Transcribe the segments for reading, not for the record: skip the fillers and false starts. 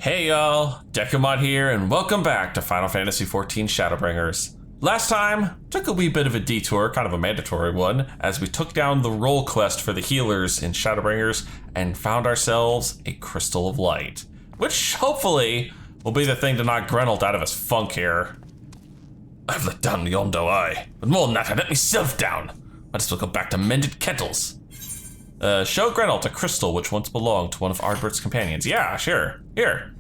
Hey y'all, Dekumon here, and welcome back to Final Fantasy XIV Shadowbringers. Last time, took a wee bit of a detour, kind of a mandatory one, as we took down the role quest for the healers in Shadowbringers and found ourselves a Crystal of Light, which hopefully will be the thing to knock Grenold out of his funk here. I've let down Yondo Eye, but more than that, I let myself down. Might as well go back to mended kettles. Show Grenold a crystal which once belonged to one of Ardbert's companions. Yeah, sure. Here.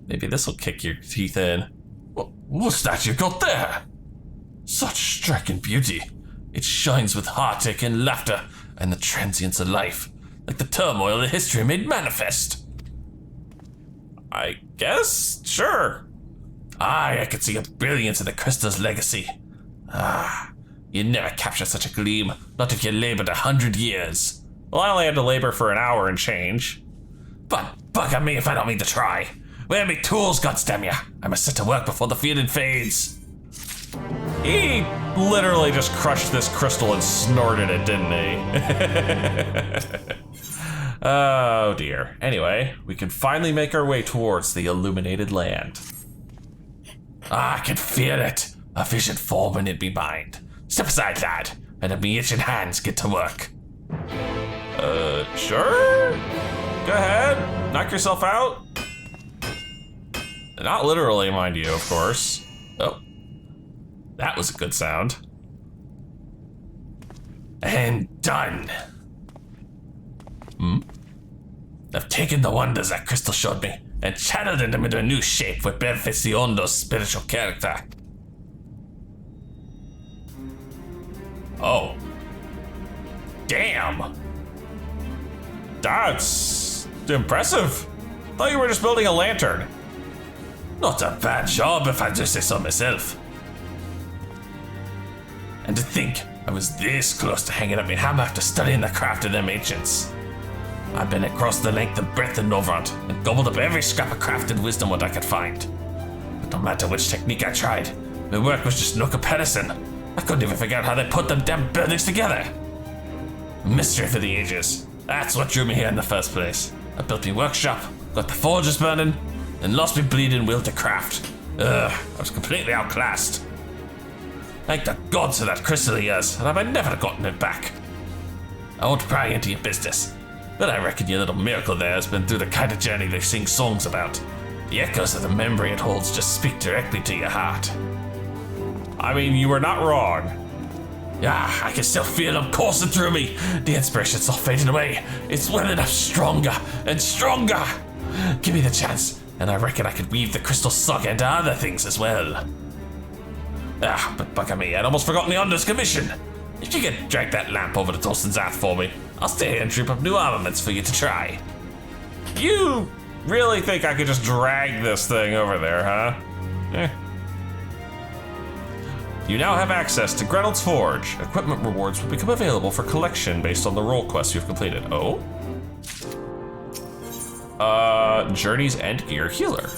Maybe this will kick your teeth in. What's that you got there? Such striking beauty. It shines with heartache and laughter and the transience of life, like the turmoil of history made manifest. I guess? Sure. Aye, I could see a brilliance in the crystal's legacy. You'd never capture such a gleam, not if you labored 100 years. Well, I only had to labor for an hour and change. But bugger me if I don't mean to try. Where are me tools, goddamn ya? I must set to work before the feeling fades. He literally just crushed this crystal and snorted it, didn't he? Oh dear. Anyway, we can finally make our way towards the illuminated land. I can feel it. A vision forming in me mind. Step aside, lad, and let me itching hands get to work. Sure? Go ahead, knock yourself out. Not literally, mind you, of course. Oh, that was a good sound. And done. I've taken the wonders that crystal showed me and channeled them into a new shape which benefits the Ondo's spiritual character. Oh. Damn. That's impressive. Thought you were just building a lantern. Not a bad job if I do say so myself. And to think I was this close to hanging up my hammer after studying the craft of them ancients. I've been across the length and breadth of Novrant and gobbled up every scrap of crafted wisdom what I could find. But no matter which technique I tried, my work was just no comparison. I couldn't even figure out how they put them damn buildings together. Mystery for the ages. That's what drew me here in the first place. I built my workshop, got the forges burning, and lost me bleeding will to craft. I was completely outclassed. Thank the gods for that crystal of yours, and I might never have gotten it back. I won't pry into your business, but I reckon your little miracle there has been through the kind of journey they sing songs about. The echoes of the memory it holds just speak directly to your heart. I mean, you were not wrong. Yeah, I can still feel them coursing through me. The inspiration's not fading away. It's welling up stronger and stronger. Give me the chance, and I reckon I could weave the crystal saga into other things as well. But bugger me, I'd almost forgotten the Ondo's commission. If you could drag that lamp over to Torsten's Ath for me, I'll stay here and troop up new armaments for you to try. You really think I could just drag this thing over there, huh? You now have access to Grenold's Forge. Equipment rewards will become available for collection based on the role quests you've completed. Oh? Journey's End Gear Healer.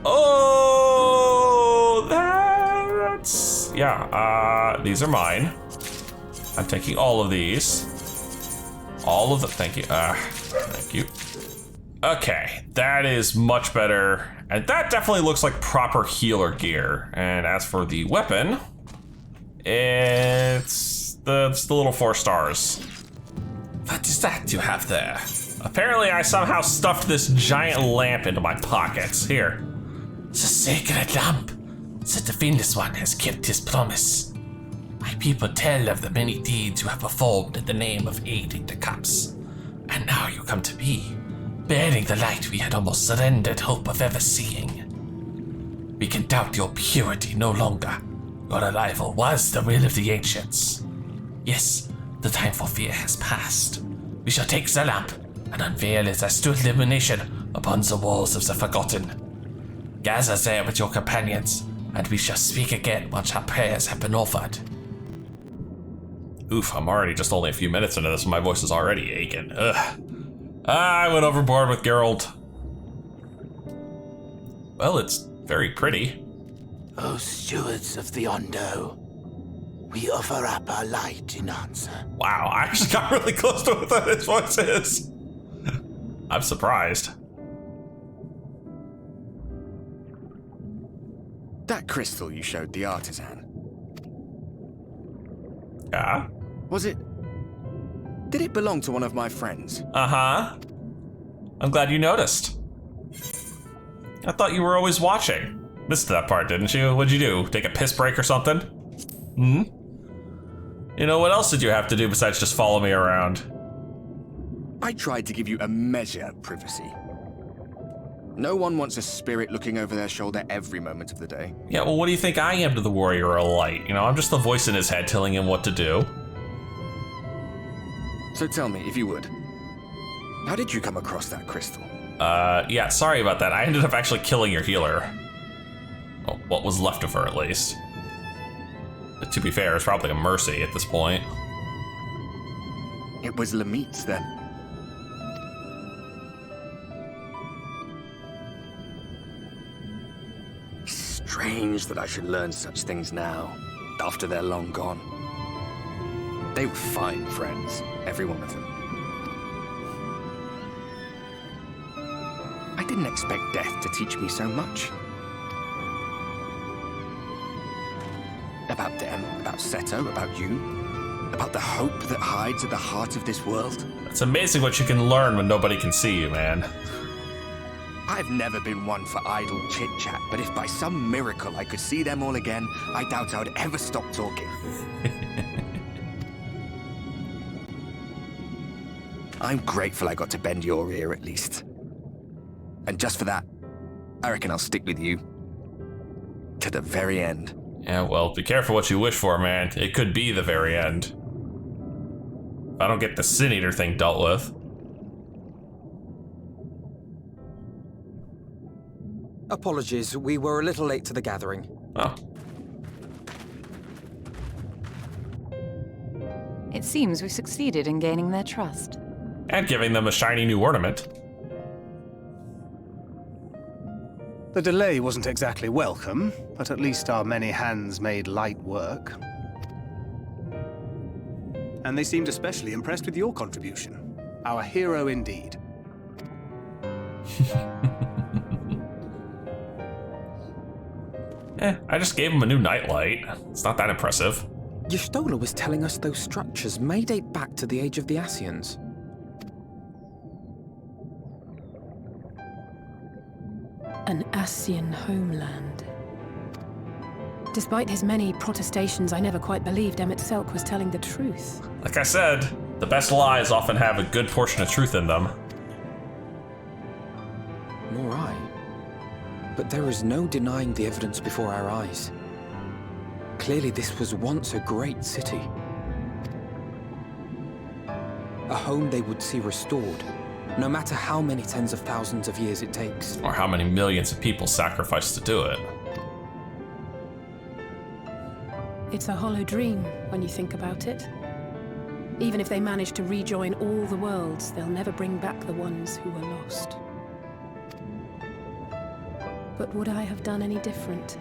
Oh, that's... Yeah, these are mine. I'm taking all of these. All of the... Thank you. Thank you. Okay, that is much better. And that definitely looks like proper healer gear. And as for the weapon, it's the little 4 stars. What is that you have there? Apparently I somehow stuffed this giant lamp into my pockets. Here. It's a sacred lamp. The Divinus One has kept his promise. My people tell of the many deeds you have performed in the name of aiding the Cups. And now you come to me, bearing the light we had almost surrendered hope of ever seeing. We can doubt your purity no longer. Your arrival was the will of the ancients. Yes, the time for fear has passed. We shall take the lamp and unveil it as to illumination upon the walls of the Forgotten. Gather there with your companions, and we shall speak again once our prayers have been offered. Oof, I'm already just only a few minutes into this and my voice is already aching. Ugh. I went overboard with Geralt. Well, it's very pretty. O stewards of the Ondo, we offer up our light in answer. Wow, I actually got really close to what his voice is. I'm surprised. That crystal you showed the artisan. Yeah? Did it belong to one of my friends? Uh-huh. I'm glad you noticed. I thought you were always watching. Missed that part, didn't you? What'd you do? Take a piss break or something? Hmm? You know, what else did you have to do besides just follow me around? I tried to give you a measure of privacy. No one wants a spirit looking over their shoulder every moment of the day. Yeah, well, what do you think I am to the Warrior of Light? You know, I'm just the voice in his head telling him what to do. So tell me, if you would, how did you come across that crystal? Yeah, sorry about that. I ended up actually killing your healer. Well, what was left of her, at least. But to be fair, it's probably a mercy at this point. It was Lamit's then. Strange that I should learn such things now, after they're long gone. They were fine friends, every one of them. I didn't expect death to teach me so much. About them, about Seto, about you, about the hope that hides at the heart of this world. It's amazing what you can learn when nobody can see you, man. I've never been one for idle chit-chat, but if by some miracle I could see them all again, I doubt I would ever stop talking. I'm grateful I got to bend your ear at least. And just for that, I reckon I'll stick with you. To the very end. Yeah, well, be careful what you wish for, man. It could be the very end. If I don't get the Sin Eater thing dealt with. Apologies, we were a little late to the gathering. Oh. It seems we succeeded in gaining their trust. And giving them a shiny new ornament. The delay wasn't exactly welcome, but at least our many hands made light work. And they seemed especially impressed with your contribution. Our hero indeed. I just gave him a new nightlight. It's not that impressive. Y'shtola was telling us those structures may date back to the age of the Ascians. An Ascian homeland. Despite his many protestations, I never quite believed Emmett Selk was telling the truth. Like I said, the best lies often have a good portion of truth in them. Nor I. But there is no denying the evidence before our eyes. Clearly this was once a great city. A home they would see restored, no matter how many tens of thousands of years it takes. Or how many millions of people sacrificed to do it. It's a hollow dream when you think about it. Even if they manage to rejoin all the worlds, they'll never bring back the ones who were lost. But would I have done any different?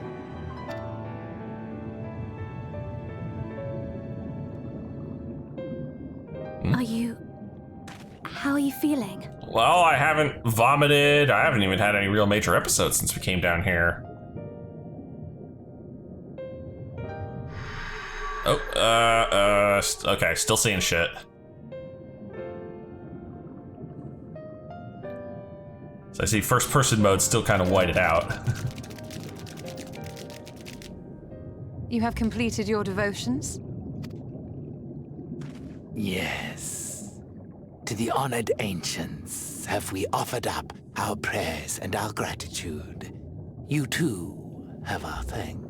How are you feeling? Well, I haven't vomited. I haven't even had any real major episodes since we came down here. Oh, okay, still seeing shit. So I see first person mode still kind of whited out. You have completed your devotions? Yes. To the honored ancients have we offered up our prayers and our gratitude. You too have our thanks.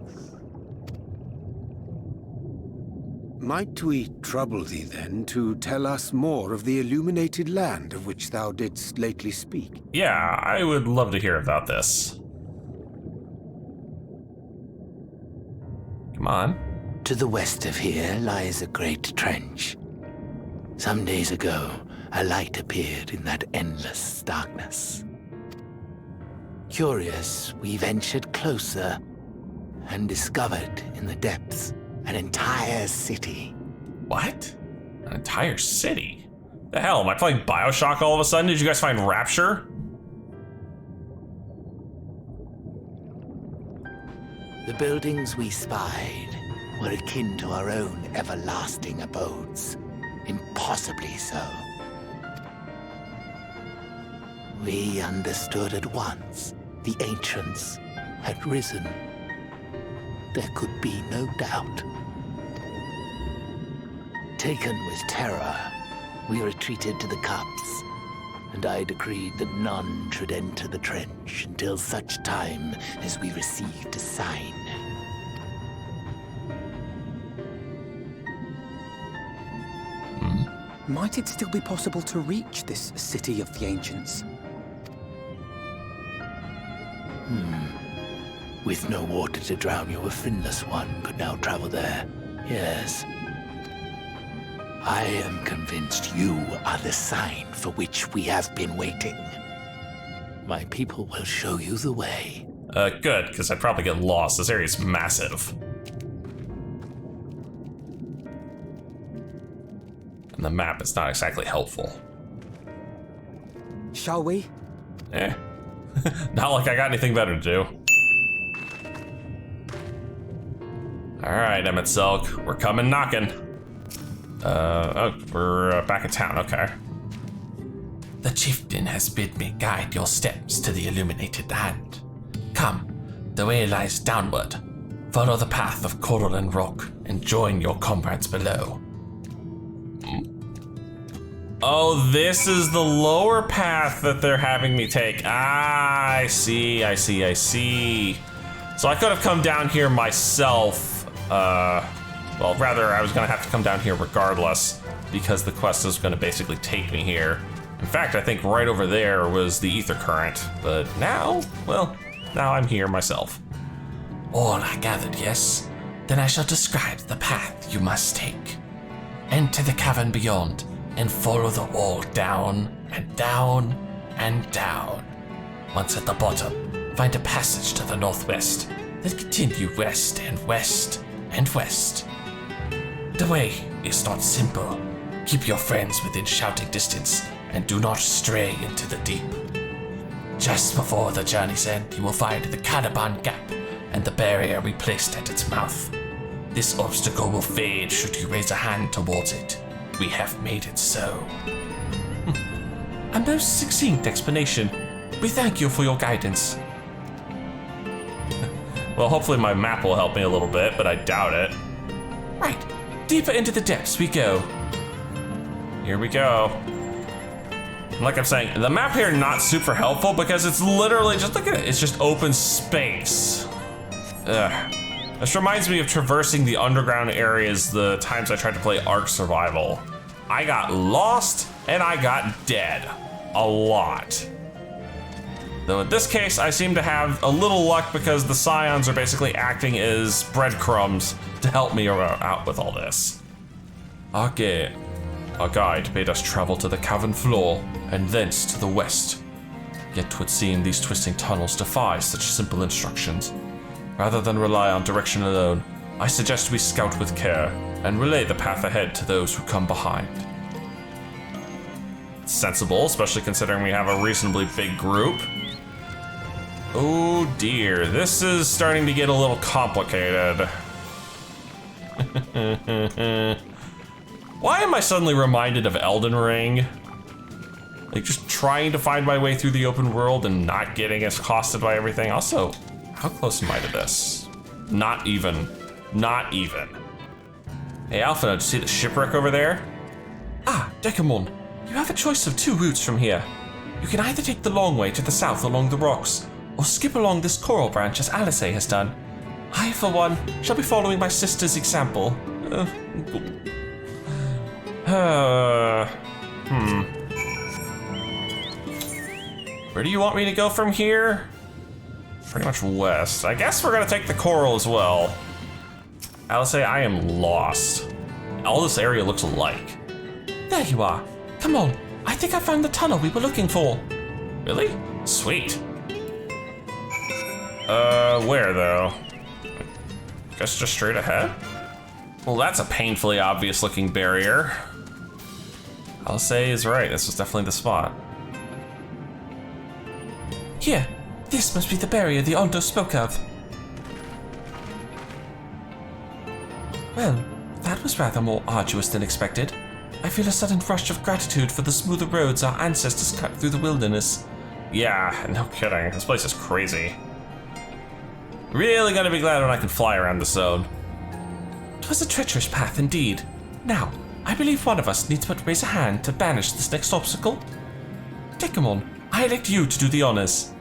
Might we trouble thee then to tell us more of the illuminated land of which thou didst lately speak? Yeah, I would love to hear about this. Come on. To the west of here lies a great trench. Some days ago, a light appeared in that endless darkness. Curious, we ventured closer and discovered in the depths an entire city. What? An entire city? The hell, am I playing Bioshock all of a sudden? Did you guys find Rapture? The buildings we spied were akin to our own everlasting abodes. Impossibly so. We understood at once the ancients had risen. There could be no doubt. Taken with terror, we retreated to the cups, and I decreed that none should enter the trench until such time as we received a sign. Might it still be possible to reach this city of the ancients? With no water to drown you, a finless one could now travel there. Yes. I am convinced you are the sign for which we have been waiting. My people will show you the way. Good, because I'd probably get lost. This area's massive. And the map is not exactly helpful. Shall we? Not like I got anything better to do. Alright, Emmett Silk, we're coming knocking. Oh, we're back in town, okay. The chieftain has bid me guide your steps to the illuminated land. Come, the way lies downward. Follow the path of coral and rock and join your comrades below. Oh, this is the lower path that they're having me take. Ah, I see. So I could have come down here myself. Well, rather, I was gonna have to come down here regardless because the quest is gonna basically take me here. In fact, I think right over there was the ether current, but now, well, now I'm here myself. All I gathered, yes? Then I shall describe the path you must take. Enter the cavern beyond and follow the wall down and down and down. Once at the bottom, find a passage to the northwest, then continue west and west and west. The way is not simple. Keep your friends within shouting distance and do not stray into the deep. Just before the journey's end, you will find the Caliban Gap and the barrier we placed at its mouth. This obstacle will fade should you raise a hand towards it. We have made it so. A most succinct explanation. We thank you for your guidance. Well, hopefully my map will help me a little bit, but I doubt it. Right, deeper into the depths we go. Here we go. Like I'm saying, the map here not super helpful because it's literally just, look at it, it's just open space. Ugh. This reminds me of traversing the underground areas the times I tried to play Ark Survival. I got lost and I got dead. A lot. Though in this case, I seem to have a little luck because the scions are basically acting as breadcrumbs to help me out with all this. Okay. Our guide bade us travel to the cavern floor and thence to the west. Yet 'twould seem these twisting tunnels defy such simple instructions. Rather than rely on direction alone, I suggest we scout with care and relay the path ahead to those who come behind. It's sensible, especially considering we have a reasonably big group. Oh dear, this is starting to get a little complicated. Why am I suddenly reminded of Elden Ring? Like just trying to find my way through the open world and not getting accosted by everything. Also, how close am I to this? Not even. Not even. Hey Alpha, did you see the shipwreck over there? Ah, Dekumon, you have a choice of two routes from here. You can either take the long way to the south along the rocks, or skip along this coral branch as Alice has done. I, for one, shall be following my sister's example. Where do you want me to go from here? Pretty much west. I guess we're gonna take the coral as well. Alice, I am lost. All this area looks alike. There you are. Come on, I think I found the tunnel we were looking for. Really? Sweet. Where though? Guess just straight ahead? Well, that's a painfully obvious looking barrier. I'll say is right. This was definitely the spot. Here, this must be the barrier the Ondo spoke of. Well, that was rather more arduous than expected. I feel a sudden rush of gratitude for the smoother roads our ancestors cut through the wilderness. Yeah, no kidding. This place is crazy. Really gonna be glad when I can fly around the zone. 'Twas a treacherous path indeed. Now, I believe one of us needs but raise a hand to banish this next obstacle. Dekumon, I elect you to do the honors.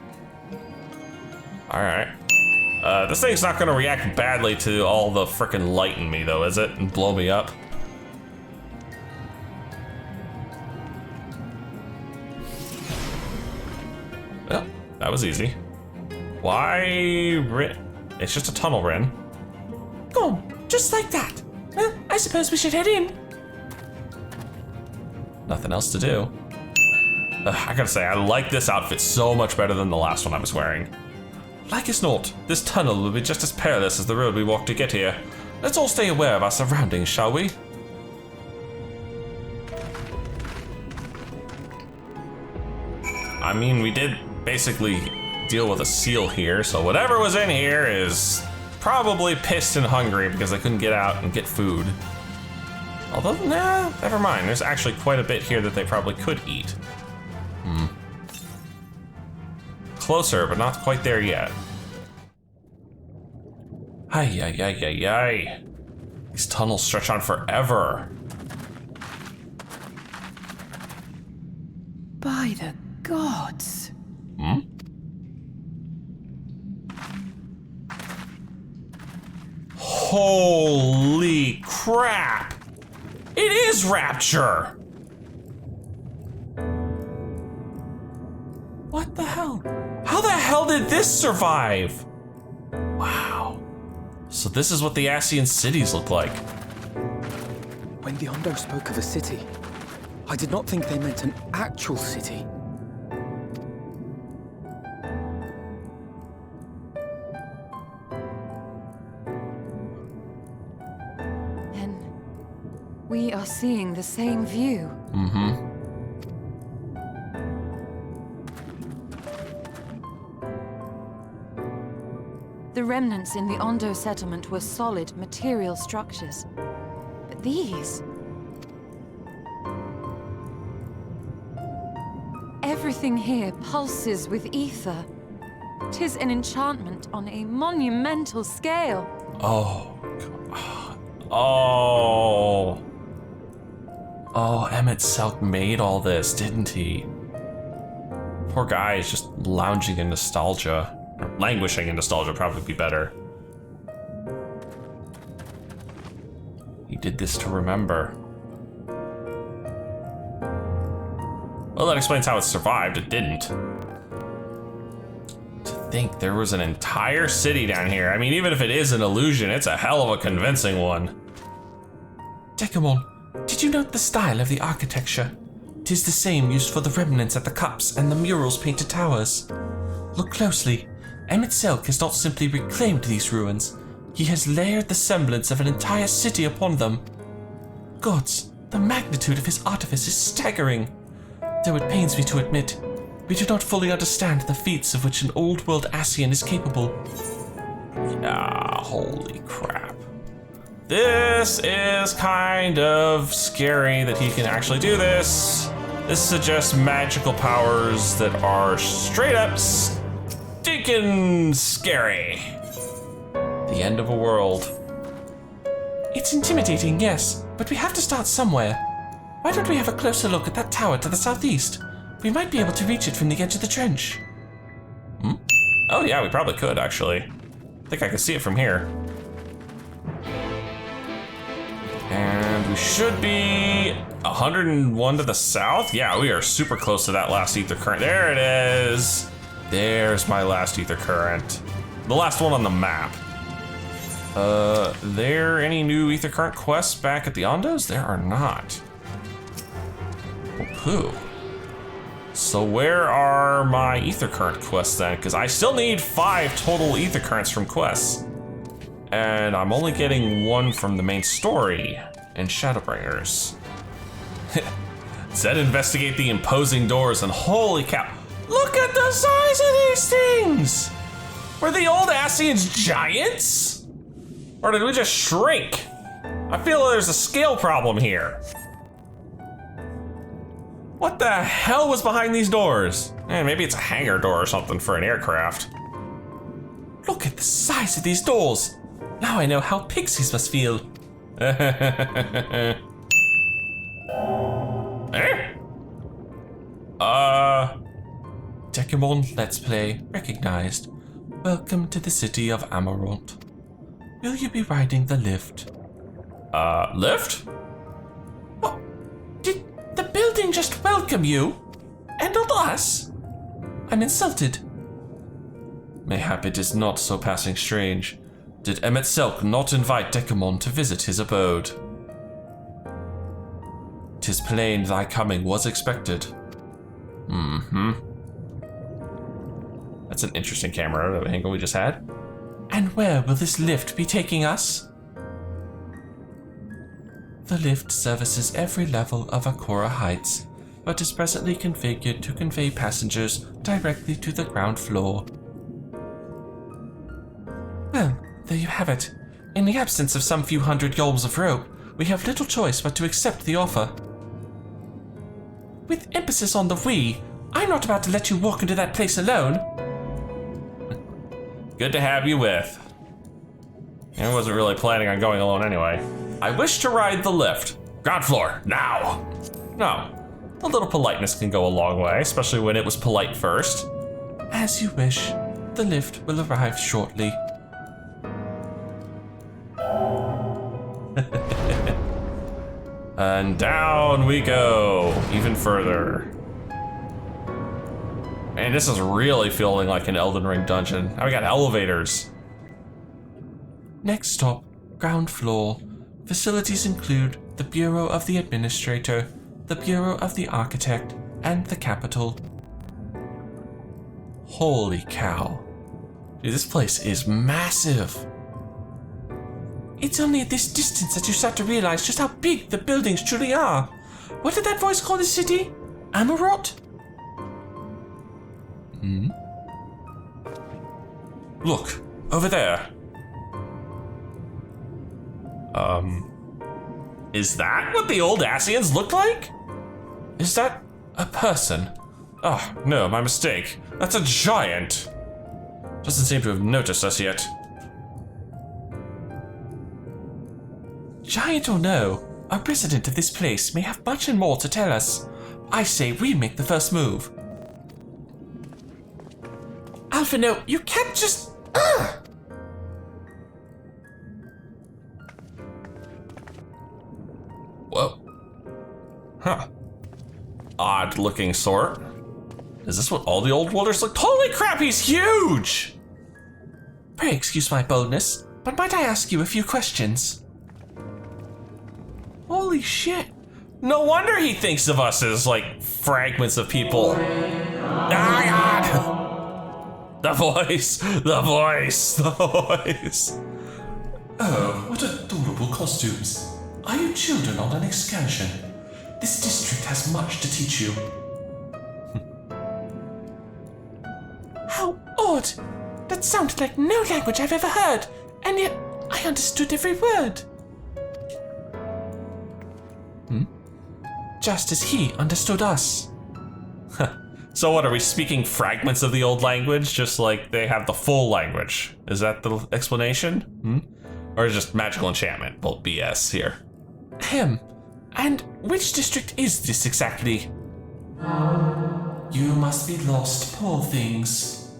Alright. This thing's not gonna react badly to all the frickin' light in me though, is it? And blow me up? Well, that was easy. Why It's just a tunnel, Rin. Go on, just like that. Well, I suppose we should head in. Nothing else to do. I gotta say, I like this outfit so much better than the last one I was wearing. Like as not, this tunnel will be just as perilous as the road we walked to get here. Let's all stay aware of our surroundings, shall we? I mean, we did basically deal with a seal here, so whatever was in here is probably pissed and hungry because they couldn't get out and get food. Although, nah, never mind. There's actually quite a bit here that they probably could eat. Closer, but not quite there yet. Ay, ay, ay, ay, ay. These tunnels stretch on forever. By the gods. Holy crap! It is Rapture! What the hell? How the hell did this survive? Wow. So this is what the Ascian cities look like. When the Ondo spoke of a city, I did not think they meant an actual city. Then we are seeing the same view. The remnants in the Ondo settlement were solid material structures. But these... everything here pulses with ether. 'Tis an enchantment on a monumental scale. Oh. Oh. Oh, Emmett Selk made all this, didn't he? Poor guy is just lounging in nostalgia. Or languishing in nostalgia would probably be better. He did this to remember. Well, that explains how it survived. It didn't. To think there was an entire city down here. I mean, even if it is an illusion, it's a hell of a convincing one. Dekumon, did you note the style of the architecture? 'Tis the same used for the remnants at the cups and the murals painted towers. Look closely. Emmett Selk has not simply reclaimed these ruins. He has layered the semblance of an entire city upon them. Gods, the magnitude of his artifice is staggering. Though it pains me to admit, we do not fully understand the feats of which an old-world Ascian is capable. Yeah, holy crap. This is kind of scary that he can actually do this. This suggests magical powers that are straight up stinking scary. The end of a world. It's intimidating, yes, but we have to start somewhere. Why don't we have a closer look at that tower to the southeast? We might be able to reach it from the edge of the trench. Oh yeah, we probably could actually. I think I can see it from here. And we should be 101 to the south? Yeah, we are super close to that last ether current. There it is. There's my last ether current. The last one on the map. There any new ether current quests back at the Ondos? There are not. Who? So where are my ether current quests then? Because I still need 5 total ether currents from quests. And I'm only getting 1 from the main story in Shadowbringers. Said investigate the imposing doors, and holy cow, look at the size of these things! Were the old Ascians giants? Or did we just shrink? I feel there's a scale problem here. What the hell was behind these doors? Maybe it's a hangar door or something for an aircraft. Look at the size of these doors. Now I know how pixies must feel. Eh? Dekumon Let's Play recognized. Welcome to the city of Amarant. Will you be riding the lift? Lift? What? Did the building just welcome you? And not us? I'm insulted. Mayhap it is not so passing strange. Did Emmet Selk not invite Dekumon to visit his abode? 'Tis plain thy coming was expected. That's an interesting camera angle we just had. And where will this lift be taking us? The lift services every level of Akora Heights, but is presently configured to convey passengers directly to the ground floor. Well, there you have it. In the absence of some few hundred yolms of rope, we have little choice but to accept the offer. With emphasis on the we, I'm not about to let you walk into that place alone. Good to have you with. I wasn't really planning on going alone anyway. I wish to ride the lift. Ground floor, now! No, a little politeness can go a long way, especially when it was polite first. As you wish. The lift will arrive shortly. And down we go, even further. Man, this is really feeling like an Elden Ring dungeon. Now we got elevators. Next stop, ground floor. Facilities include the Bureau of the Administrator, the Bureau of the Architect, and the Capitol. Holy cow. Dude, this place is massive. It's only at this distance that you start to realize just how big the buildings truly are. What did that voice call the city? Amarant? Look, over there. Is that what the old Ascians looked like? Is that a person? Oh, no, my mistake. That's a giant. Doesn't seem to have noticed us yet. Giant or no, our resident of this place may have much and more to tell us. I say we make the first move. Alpha, no, you can't just... Whoa. Huh. Odd looking sort. Is this what all the old worlders look? Holy crap, he's huge! Pray excuse my boldness, but might I ask you a few questions? Holy shit. No wonder he thinks of us as like fragments of people. Ah, God. The voice, the voice, the voice. Oh, what adorable costumes. Are you children on an excursion? This district has much to teach you. How odd! That sounded like no language I've ever heard, and yet I understood every word. Just as he understood us. So what, are we speaking fragments of the old language, just like they have the full language? Is that the explanation? Or is it just magical enchantment? Well, BS here. And which district is this exactly? You must be lost, poor things.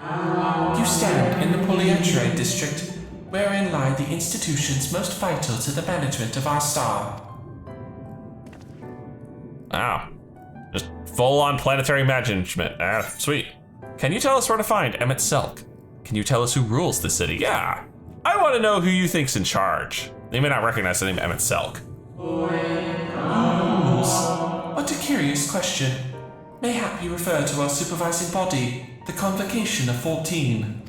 You stand in the Polyandrite district, wherein lie the institutions most vital to the management of our star. Wow. Just full-on planetary management. Sweet. Can you tell us where to find Emmet Selk? Can you tell us who rules the city? Yeah. I want to know who you think's in charge. They may not recognize the name Emmet Selk. What a curious question. Mayhap you refer to our supervising body, the Convocation of 14.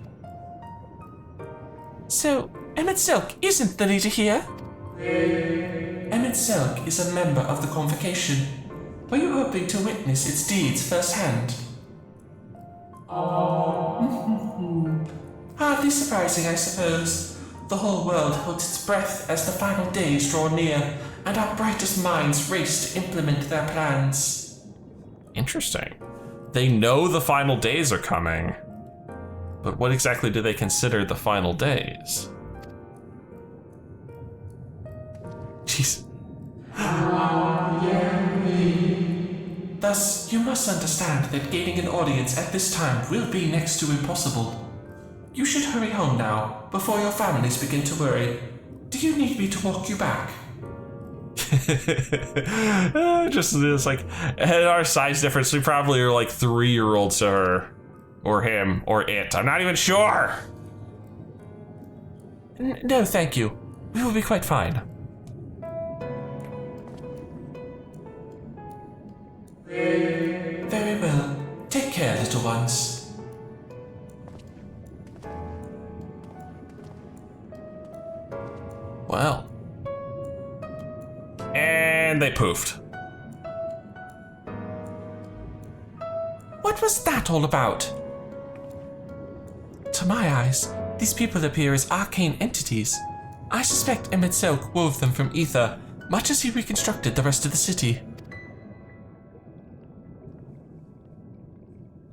So, Emmet Selk isn't the leader here? Emmet Selk is a member of the Convocation, Were you hoping to witness its deeds firsthand? Hardly surprising, I suppose. The whole world holds its breath as the final days draw near, and our brightest minds race to implement their plans. Interesting. They know the final days are coming, but what exactly do they consider the final days? Jeez. Thus, you must understand that gaining an audience at this time will be next to impossible. You should hurry home now, before your families begin to worry. Do you need me to walk you back? Just like, at our size difference, we probably are like 3-year-olds to her. Or him, or it. I'm not even sure! No, thank you. We will be quite fine. Very well. Take care, little ones. Well. And they poofed. What was that all about? To my eyes, these people appear as arcane entities. I suspect Emmett Selk wove them from ether, much as he reconstructed the rest of the city.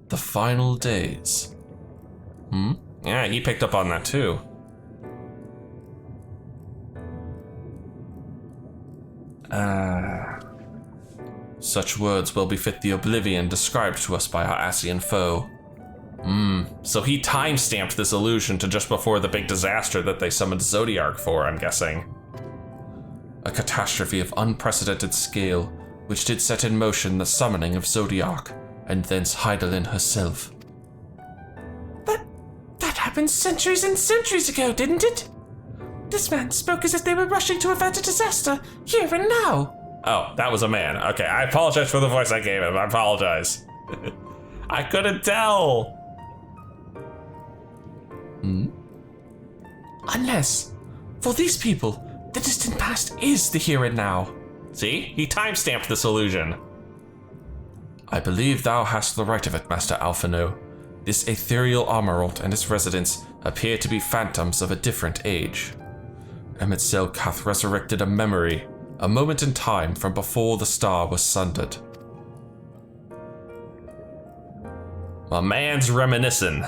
The final days. Yeah, he picked up on that too. Such words well befit the oblivion described to us by our Asian foe. So he time-stamped this illusion to just before the big disaster that they summoned Zodiark for, I'm guessing. A catastrophe of unprecedented scale, which did set in motion the summoning of Zodiark, and thence Heidelin herself. But that happened centuries and centuries ago, didn't it? This man spoke as if they were rushing to avert a disaster, here and now. Oh, that was a man. Okay, I apologize for the voice I gave him. I apologize. I couldn't tell. Unless, for these people, the distant past is the here and now. See? He time-stamped this illusion. I believe thou hast the right of it, Master Alphino. This ethereal armoralt and its residents appear to be phantoms of a different age. Emmett Selk hath resurrected a memory, a moment in time from before the star was sundered. A man's reminiscing.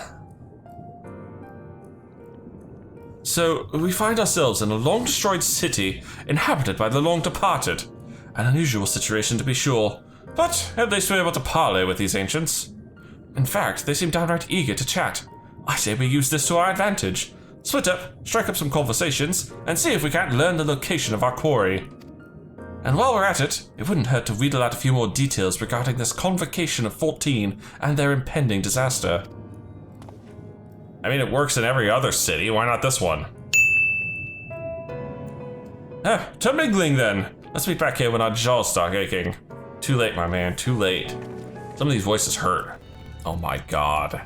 So, we find ourselves in a long-destroyed city inhabited by the long-departed. An unusual situation, to be sure, but at least we're able to parley with these ancients. In fact, they seem downright eager to chat. I say we use this to our advantage. Split up, strike up some conversations, and see if we can't learn the location of our quarry. And while we're at it, it wouldn't hurt to wheedle out a few more details regarding this convocation of 14 and their impending disaster. I mean, it works in every other city, why not this one? To mingling then. Let's meet back here when our jaws start aching. Too late, my man, too late. Some of these voices hurt. Oh my god.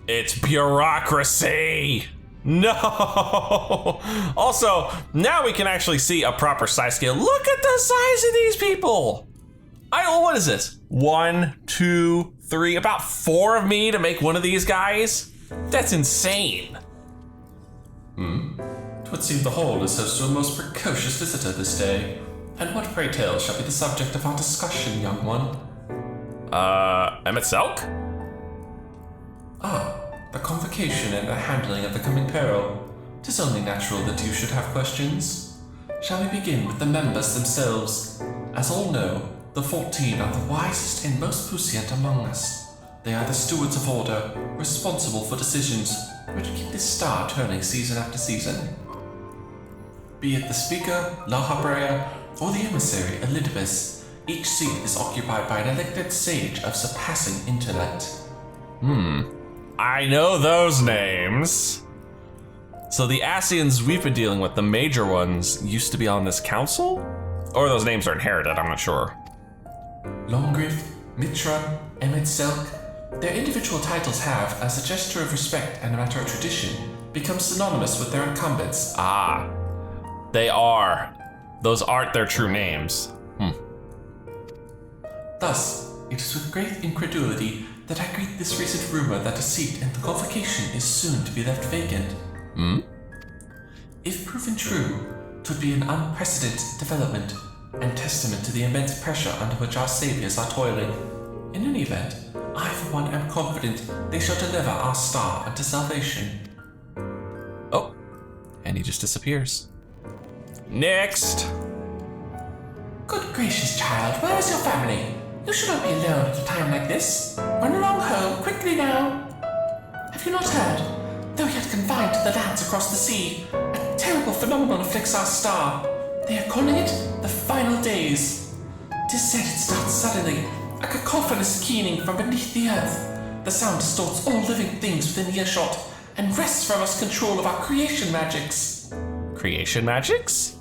It's bureaucracy! No! Also, now we can actually see a proper size scale. Look at the size of these people! What is this? 1, 2, 3, about 4 of me to make one of these guys? That's insane. Twould seem the hall is host to a most precocious visitor this day. And what, pray tell, shall be the subject of our discussion, young one? Emmett Selk? The convocation and the handling of the coming peril. 'Tis only natural that you should have questions. Shall we begin with the members themselves? As all know, the 14 are the wisest and most puissant among us. They are the stewards of order, responsible for decisions which keep this star turning season after season. Be it the speaker, La Habrea, or the emissary, Elidibus, each seat is occupied by an elected sage of surpassing intellect. I know those names. So the Asians we've been dealing with, the major ones, used to be on this council? Or those names are inherited, I'm not sure. Longriff, Mitra, Emmett Selk, their individual titles have, as a gesture of respect and a matter of tradition, become synonymous with their incumbents. Ah, they are. Those aren't their true names. Thus, it is with great incredulity that I greet this recent rumor that a seat in the convocation is soon to be left vacant. If proven true, 'twould be an unprecedented development, and testament to the immense pressure under which our saviors are toiling. In any event, I for one am confident they shall deliver our star unto salvation. Oh, and he just disappears. Next! Good gracious, child, where is your family? You should not be alone at a time like this. Run along home, quickly now. Have you not heard? Though yet confined to the lands across the sea, a terrible phenomenon afflicts our star. They are calling it the Final Days. 'Tis said it starts suddenly, a cacophonous keening from beneath the earth. The sound distorts all living things within earshot, and wrests from us control of our creation magics. Creation magics?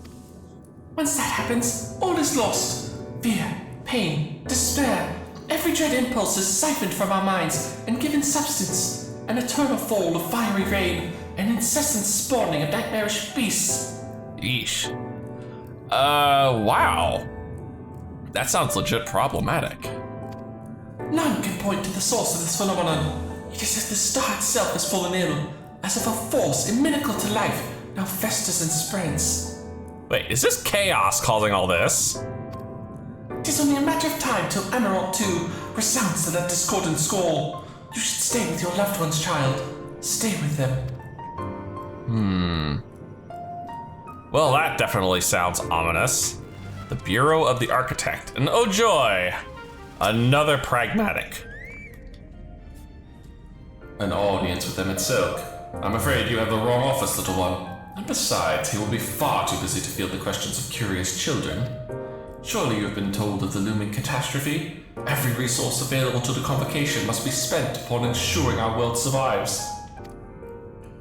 Once that happens, all is lost. Fear, pain, despair, every dread impulse is siphoned from our minds and given substance. An eternal fall of fiery rain, an incessant spawning of nightmarish beasts. Yeesh. Wow. That sounds legit problematic. None can point to the source of this phenomenon. It is as the star itself has fallen ill, as if a force inimical to life now festers and spreads. Wait, is this chaos causing all this? It is only a matter of time till Emerald 2 resounds to that discordant squall. You should stay with your loved ones, child. Stay with them. Well, that definitely sounds ominous. The Bureau of the Architect, and oh joy, another pragmatic. An audience with Emmett Silk. I'm afraid you have the wrong office, little one. And besides, he will be far too busy to field the questions of curious children. Surely you have been told of the looming catastrophe? Every resource available to the convocation must be spent upon ensuring our world survives.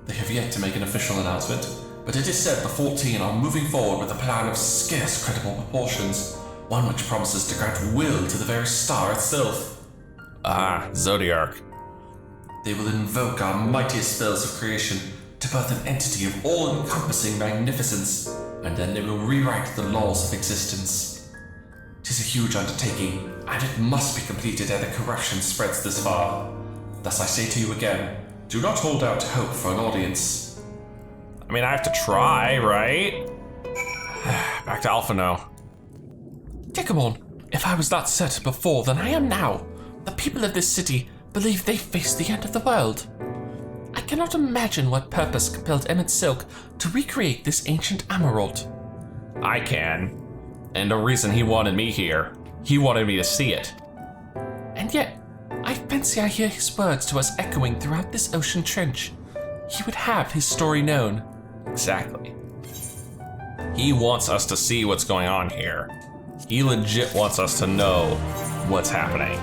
They have yet to make an official announcement, but it is said the 14 are moving forward with a plan of scarce credible proportions, one which promises to grant will to the very star itself. Ah, Zodiark. They will invoke our mightiest spells of creation to birth an entity of all-encompassing magnificence, and then they will rewrite the laws of existence. 'Tis a huge undertaking, and it must be completed ere the corruption spreads this far. Thus I say to you again, do not hold out hope for an audience. I mean, I have to try, right? Back to Alpha now. Dekumon, if I was not certain before than I am now, the people of this city believe they face the end of the world. I cannot imagine what purpose compelled Emmett Silk to recreate this ancient emerald. I can. And the reason he wanted me here, he wanted me to see it. And yet, I fancy I hear his words to us echoing throughout this ocean trench. He would have his story known. Exactly. He wants us to see what's going on here. He legit wants us to know what's happening.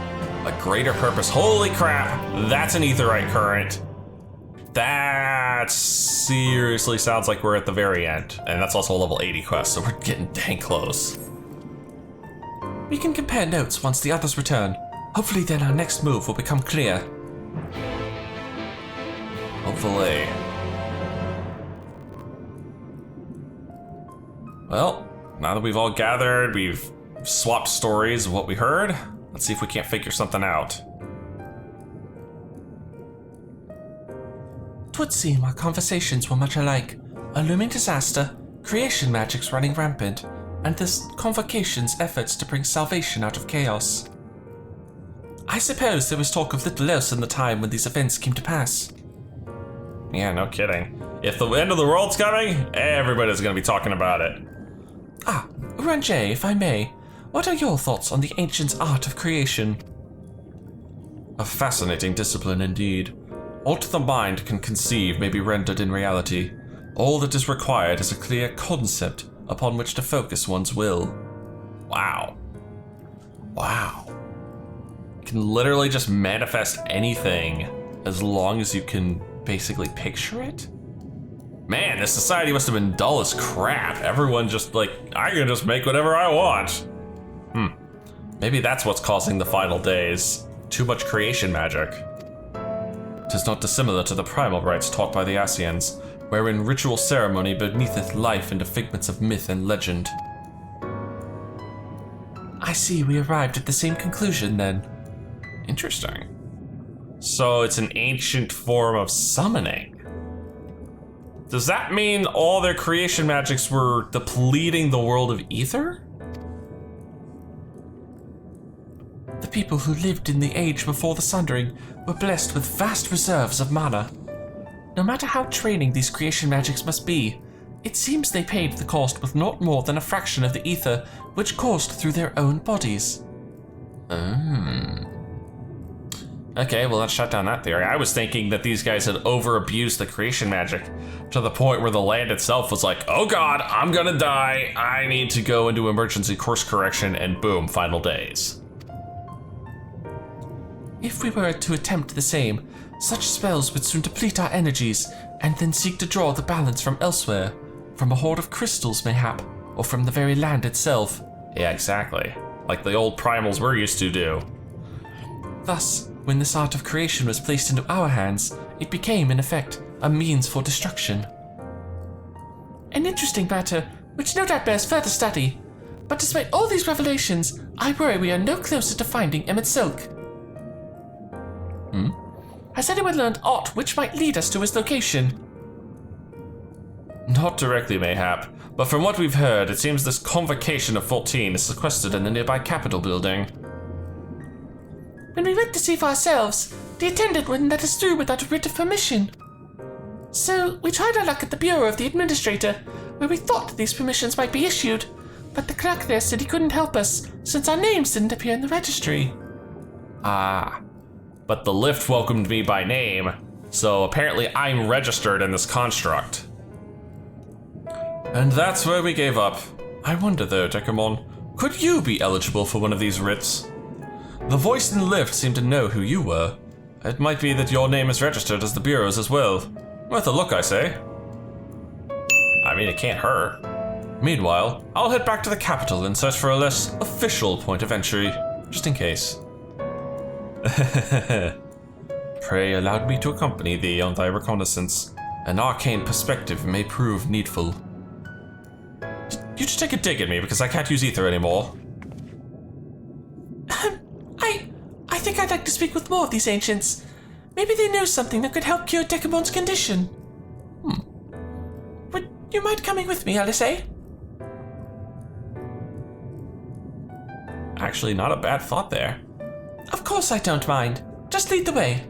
A greater purpose. Holy crap, that's an aetherite current. That seriously sounds like we're at the very end. And that's also a level 80 quest, so we're getting dang close. We can compare notes once the others return. Hopefully then our next move will become clear. Hopefully. Well, now that we've all gathered, we've swapped stories of what we heard. Let's see if we can't figure something out. 'Twould seem our conversations were much alike. A looming disaster, creation magics running rampant, and this convocation's efforts to bring salvation out of chaos. I suppose there was talk of little else in the time when these events came to pass. Yeah, no kidding. If the end of the world's coming, everybody's gonna be talking about it. Ah, Ranjay, if I may, what are your thoughts on the ancients' art of creation? A fascinating discipline indeed. All the mind can conceive may be rendered in reality. All that is required is a clear concept upon which to focus one's will. Wow. Wow. You can literally just manifest anything as long as you can basically picture it? Man, this society must have been dull as crap. Everyone just like, I can just make whatever I want. Maybe that's what's causing the final days. Too much creation magic. 'Tis not dissimilar to the primal rites taught by the Asians, wherein ritual ceremony beneatheth life into figments of myth and legend. I see we arrived at the same conclusion then. Interesting. So it's an ancient form of summoning. Does that mean all their creation magics were depleting the world of ether? The people who lived in the age before the Sundering were blessed with vast reserves of mana. No matter how training these creation magics must be, it seems they paid the cost with not more than a fraction of the ether which coursed through their own bodies. Okay, well, let's shut down that theory. I was thinking that these guys had over-abused the creation magic to the point where the land itself was like, oh god, I'm gonna die, I need to go into emergency course correction, and boom, final days. If we were to attempt the same, such spells would soon deplete our energies, and then seek to draw the balance from elsewhere, from a hoard of crystals mayhap, or from the very land itself. Yeah, exactly. Like the old primals we're used to do. Thus, when this art of creation was placed into our hands, it became, in effect, a means for destruction. An interesting matter, which no doubt bears further study. But despite all these revelations, I worry we are no closer to finding Emmett Silk. Has anyone learned aught which might lead us to his location? Not directly, mayhap, but from what we've heard, it seems this convocation of 14 is sequestered in the nearby Capitol building. When we went to see for ourselves, the attendant wouldn't let us through without a writ of permission. So we tried our luck at the bureau of the administrator, where we thought these permissions might be issued, but the clerk there said he couldn't help us, since our names didn't appear in the registry. Ah, but the lift welcomed me by name, so apparently I'm registered in this construct. And that's where we gave up. I wonder though, Dekumon, could you be eligible for one of these writs? The voice in the lift seemed to know who you were. It might be that your name is registered as the Bureau's as well. Worth a look, I say. I mean, it can't hurt. Meanwhile, I'll head back to the capital and search for a less official point of entry, just in case. Pray allow me to accompany thee on thy reconnaissance. An arcane perspective may prove needful. You just take a dig at me because I can't use ether anymore. I think I'd like to speak with more of these ancients. Maybe they know something that could help cure Dekumon's condition. Would you mind coming with me, Alice? Actually, not a bad thought there. Of course I don't mind. Just lead the way.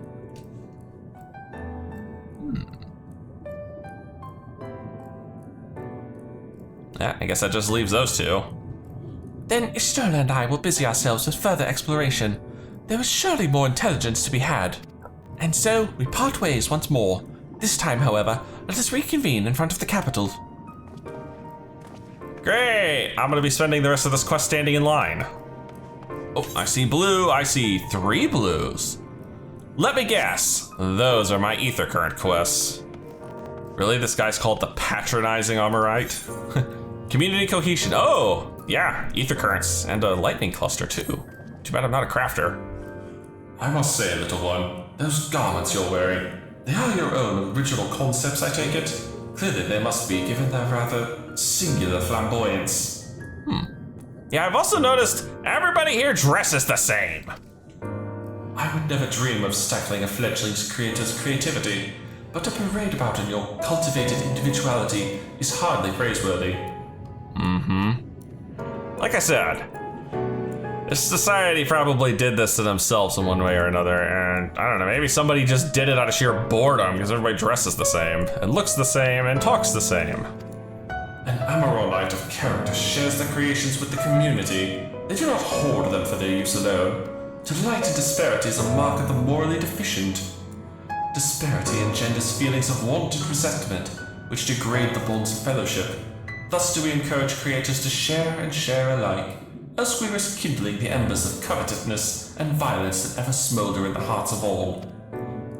Yeah, I guess that just leaves those two. Then Ishtola and I will busy ourselves with further exploration. There is surely more intelligence to be had. And so, we part ways once more. This time, however, let us reconvene in front of the capital. Great! I'm gonna be spending the rest of this quest standing in line. Oh, I see blue. I see 3 blues. Let me guess. Those are my ether current quests. Really? This guy's called the Patronizing Armorite? Community cohesion. Oh, yeah. Ether currents and a lightning cluster, too. Too bad I'm not a crafter. I must say, little one, those garments you're wearing, they are your own original concepts, I take it? Clearly they must be, given their rather singular flamboyance. Yeah, I've also noticed everybody here dresses the same. I would never dream of stifling a fledgling's creator's creativity, but to parade about in your cultivated individuality is hardly praiseworthy. Like I said, this society probably did this to themselves in one way or another, and I don't know, maybe somebody just did it out of sheer boredom because everybody dresses the same, and looks the same, and talks the same. An Amarolite of character shares their creations with the community. They do not hoard them for their use alone. Delight in disparity is a mark of the morally deficient. Disparity engenders feelings of wanted resentment, which degrade the bonds of fellowship. Thus do we encourage creators to share and share alike, else we risk kindling the embers of covetousness and violence that ever smolder in the hearts of all.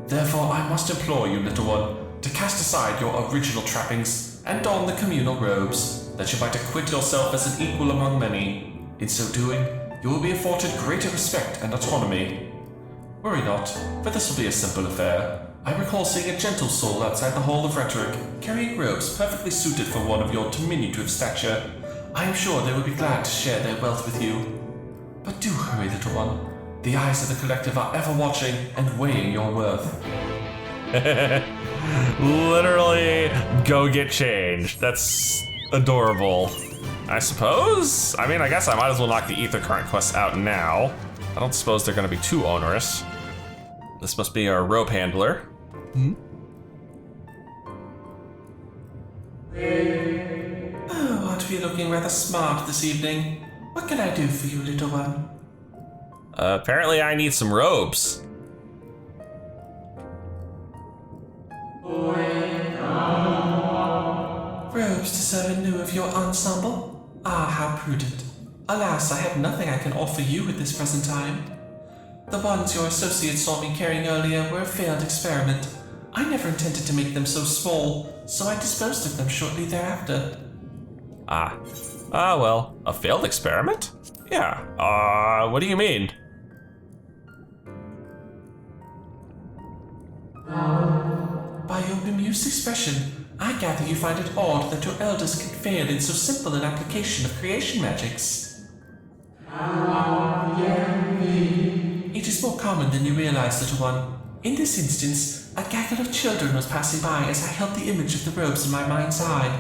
Therefore I must implore you, little one, to cast aside your original trappings and don the communal robes, that you might acquit yourself as an equal among many. In so doing, you will be afforded greater respect and autonomy. Worry not, for this will be a simple affair. I recall seeing a gentle soul outside the Hall of Rhetoric, carrying robes perfectly suited for one of your diminutive stature. I am sure they would be glad to share their wealth with you. But do hurry, little one. The eyes of the collective are ever watching and weighing your worth. Literally, go get changed. That's adorable. I suppose? I mean, I guess I might as well knock the Ether Current quests out now. I don't suppose they're gonna be too onerous. This must be our rope handler. Oh, aren't we looking rather smart this evening? What can I do for you, little one? Apparently I need some robes. Robes to serve in lieu of your ensemble? Ah, how prudent. Alas, I have nothing I can offer you at this present time. The ones your associates saw me carrying earlier were a failed experiment. I never intended to make them so small, so I disposed of them shortly thereafter. Well, a failed experiment? Yeah, what do you mean? By your bemused expression, I gather you find it odd that your elders can fail in so simple an application of creation magics. It is more common than you realize, little one. In this instance, a gaggle of children was passing by as I held the image of the robes in my mind's eye.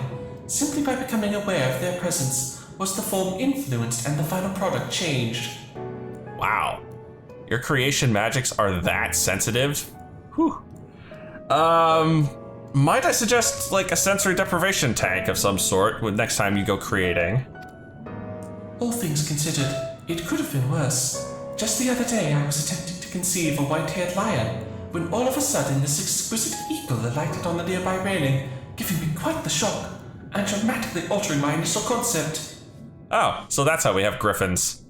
Simply by becoming aware of their presence was the form influenced and the final product changed. Wow. Your creation magics are that sensitive? Whew. Might I suggest like a sensory deprivation tank of some sort with next time you go creating? All things considered, it could have been worse. Just the other day I was attempting to conceive a white-haired lion, when all of a sudden this exquisite eagle alighted on the nearby railing, giving me quite the shock, and dramatically altering my initial concept. Oh, so that's how we have griffins.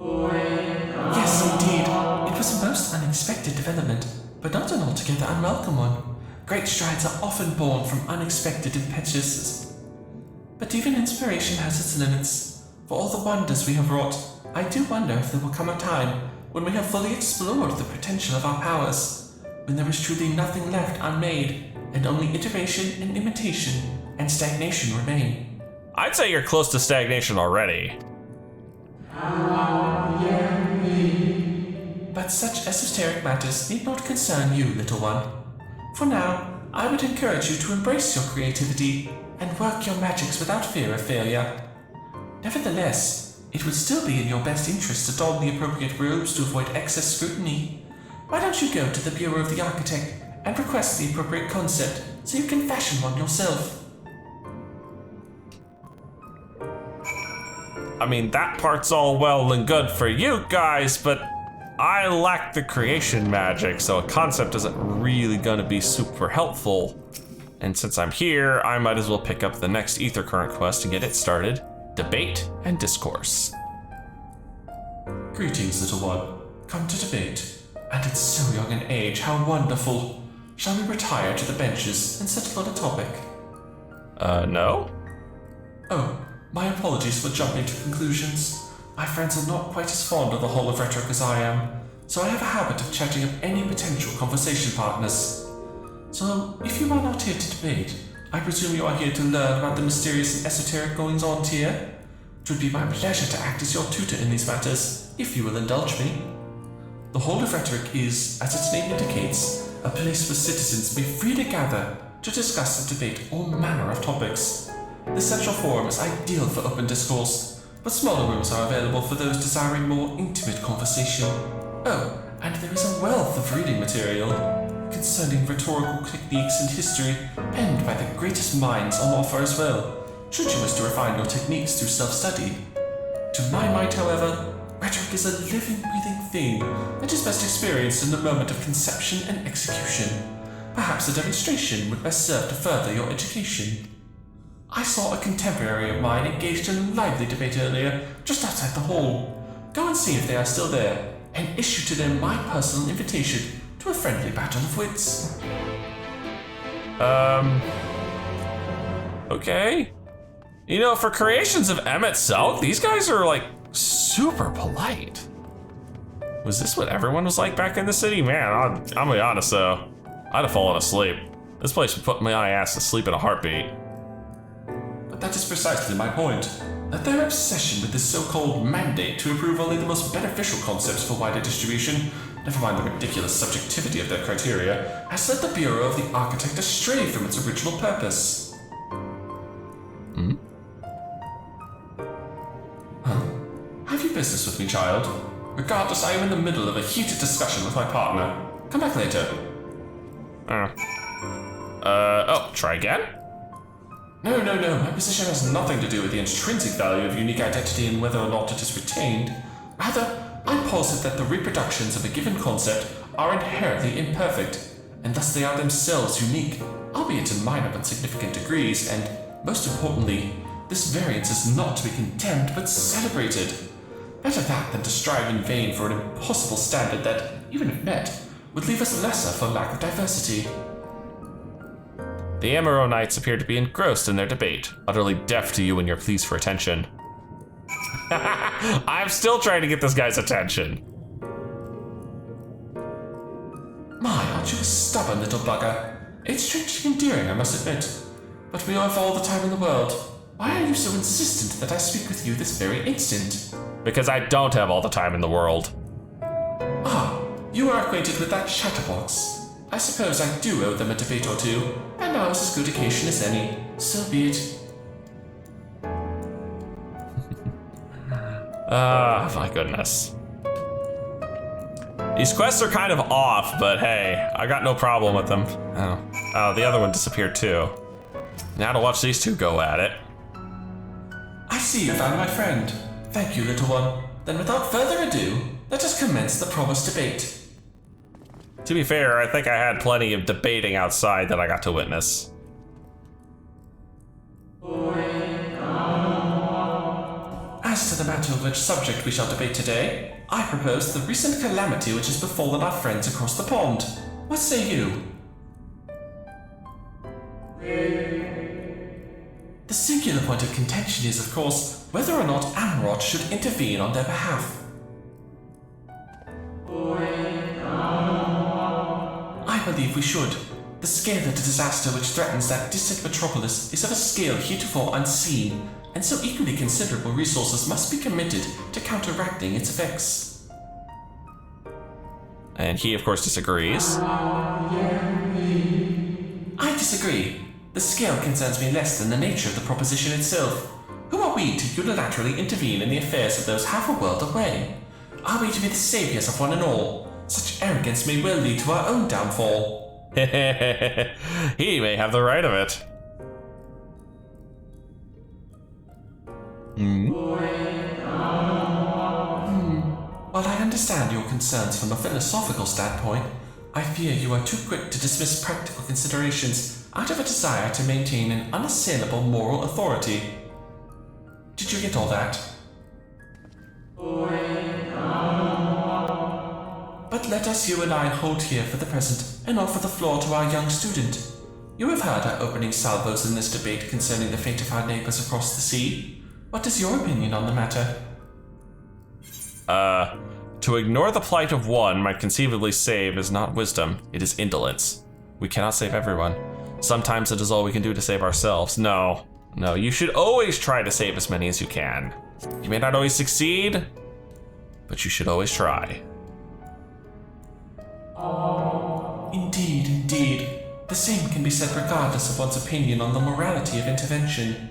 Yes, indeed. It was a most unexpected development, but not an altogether unwelcome one. Great strides are often born from unexpected impetuousness. But even inspiration has its limits. For all the wonders we have wrought, I do wonder if there will come a time when we have fully explored the potential of our powers, when there is truly nothing left unmade, and only iteration and imitation and stagnation remain. I'd say you're close to stagnation already. But such esoteric matters need not concern you, little one. For now, I would encourage you to embrace your creativity and work your magics without fear of failure. Nevertheless, it would still be in your best interest to don the appropriate robes to avoid excess scrutiny. Why don't you go to the Bureau of the Architect and request the appropriate concept so you can fashion one yourself? I mean, that part's all well and good for you guys, but I lack the creation magic, so a concept isn't really gonna be super helpful. And since I'm here, I might as well pick up the next Ether Current quest and get it started. Debate and discourse. Greetings, little one. Come to debate. And at so young an age, how wonderful. Shall we retire to the benches and settle on a topic? No? Oh, my apologies for jumping to conclusions. My friends are not quite as fond of the Hall of Rhetoric as I am, so I have a habit of chatting up any potential conversation partners. So, if you are not here to debate, I presume you are here to learn about the mysterious and esoteric goings-on here? It would be my pleasure to act as your tutor in these matters, if you will indulge me. The Hall of Rhetoric is, as its name indicates, a place where citizens may freely gather to discuss and debate all manner of topics. The central forum is ideal for open discourse, but smaller rooms are available for those desiring more intimate conversation. Oh, and there is a wealth of reading material concerning rhetorical techniques and history penned by the greatest minds on offer as well, should you wish to refine your techniques through self-study. To my mind, however, rhetoric is a living, breathing thing that is best experienced in the moment of conception and execution. Perhaps a demonstration would best serve to further your education. I saw a contemporary of mine engaged in a lively debate earlier, just outside the hall. Go and see if they are still there, and issue to them my personal invitation to a friendly battle of wits. Okay. You know, for creations of Emmett Selk, these guys are like super polite. Was this what everyone was like back in the city? Man, I'm gonna be honest though, I'd have fallen asleep. This place would put my ass to sleep in a heartbeat. But that is precisely my point. that their obsession with this so-called mandate to approve only the most beneficial concepts for wider distribution, never mind the ridiculous subjectivity of their criteria, has led the Bureau of the Architect astray from its original purpose. Huh? Have you business with me, child? Regardless, I am in the middle of a heated discussion with my partner. Come back later. Try again? No. My position has nothing to do with the intrinsic value of unique identity and whether or not it is retained. Rather, I posit that the reproductions of a given concept are inherently imperfect, and thus they are themselves unique, albeit in minor but significant degrees, and, most importantly, this variance is not to be condemned but celebrated. Better that than to strive in vain for an impossible standard that, even if met, would leave us lesser for lack of diversity. The Amaro Knights appear to be engrossed in their debate, utterly deaf to you and your pleas for attention. I'm still trying to get this guy's attention. My, aren't you a stubborn little bugger? It's strangely endearing, I must admit. But we have all the time in the world. Why are you so insistent that I speak with you this very instant? Because I don't have all the time in the world. Ah, you are acquainted with that chatterbox. I suppose I do owe them a debate or two, and now is as good occasion as any. So be it. My goodness. These quests are kind of off, but hey, I got no problem with them. Oh, the other one disappeared too. Now to watch these two go at it. I see you found my friend. Thank you, little one. Then without further ado, let us commence the promised debate. To be fair, I think I had plenty of debating outside that I got to witness. As to the matter of which subject we shall debate today, I propose the recent calamity which has befallen our friends across the pond. What say you? The singular point of contention is, of course, whether or not Amarot should intervene on their behalf. I believe we should. The scale of the disaster which threatens that distant metropolis is of a scale heretofore unseen, and so equally considerable resources must be committed to counteracting its effects. And he, of course, disagrees. I disagree. The scale concerns me less than the nature of the proposition itself. Who are we to unilaterally intervene in the affairs of those half a world away? Are we to be the saviors of one and all? Such arrogance may well lead to our own downfall. He may have the right of it. While I understand your concerns from a philosophical standpoint, I fear you are too quick to dismiss practical considerations out of a desire to maintain an unassailable moral authority. Did you get all that? But let us, you and I, hold here for the present and offer the floor to our young student. You have heard our opening salvos in this debate concerning the fate of our neighbors across the sea. What is your opinion on the matter? To ignore the plight of one might conceivably save is not wisdom, it is indolence. We cannot save everyone. Sometimes it is all we can do to save ourselves. No, you should always try to save as many as you can. You may not always succeed, but you should always try. Indeed. The same can be said regardless of one's opinion on the morality of intervention.